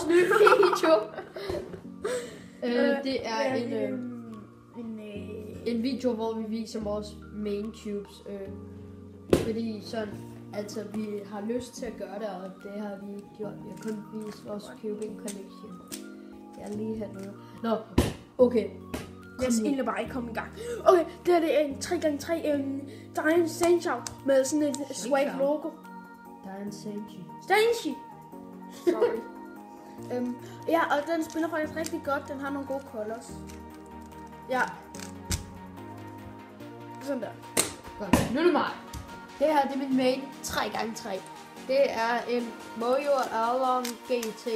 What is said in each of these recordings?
vores nye video. Det er en video, hvor vi viser vores main tubes. Fordi sådan, altså vi har lyst til at gøre det, og det har vi ikke gjort. Vi har kun vist vores cubing collection. Jeg er lige hernede. Nå, okay. Jeg skal egentlig bare ikke komme i gang. Okay, det her det er en 3x3 Diamond Sancho med sådan et swag logo. Diamond Sancho. Stanchi! Sorry. Ja, og den spiller faktisk rigtig godt. Den har nogle gode colors. Ja. Sådan der. Godt, nu er det mig. Det her det er min main 3x3. Det er en Mojo Arlong GT.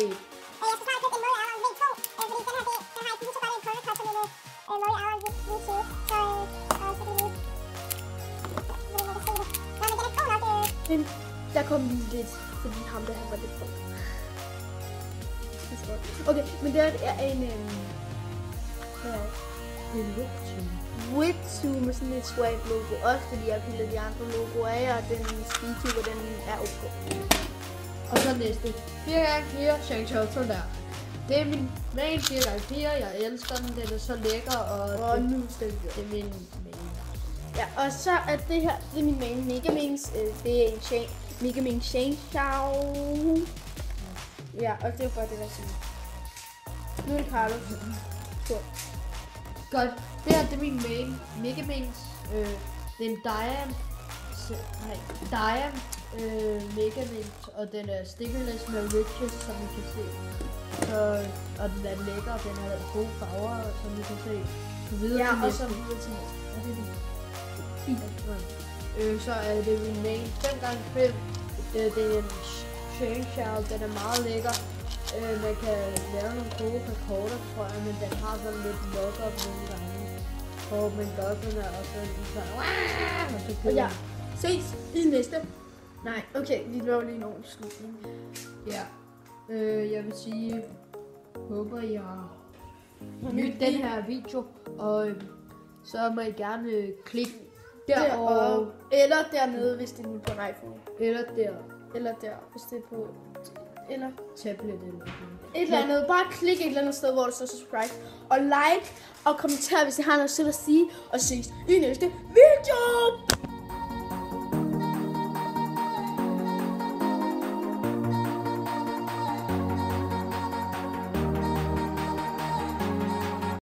Jeg skal snart købe en Mojo Arlong V2, fordi den her, den har ikke lige så godt en protocol som en Mojo Arlong V20. Så kan vi lige... Hvordan man kan se det. Nå, men den er god nok. Men der kom lige lidt, fordi ham der han var lidt på. Okay, men det er en... Witsu med sådan et swag logo. Også fordi jeg piller de andre logoer af, og den speedtube, den er okay. Og så næste. 4x4 Shang-Chi, sådan der. Det er min main 4x4. Jeg elsker den. Den er så lækker. Og nu skal vi det er min main. Ja, og så er det her, det er min main Megamix. Det er en Megamix Shang-Chi. Ja, og det er bare det, der siger. Nu er det Carlos. Godt. Det her det er min main Megamix. Det er en Diam Megamix, og den er stickerless med riches, som I kan se. Og den er lækker, den har gode farver, som I kan se. Så videre ja, til og næste. så videre til næste. Og det er det. Så er det min main 5x5. Det er en Shang-Chi, den er meget lækker. Man kan lave nogle gode rekorder, tror jeg, men den har sådan lidt lock-up nogle gange. Hvor man gør sådan her, og så og så og ja, ses i næste. Nej, okay, vi laver lige en ordentlig slutning. Ja, jeg vil sige, håber I har nydt den her video, og så må I gerne klikke derovre. Eller dernede, hvis det er på en iPhone. Eller der. Eller der, hvis det er på... Eller tablet eller et eller andet. Bare klik et eller andet sted, hvor der står subscribe. Og like og kommenter, hvis I har noget selv at sige. Og ses i næste video!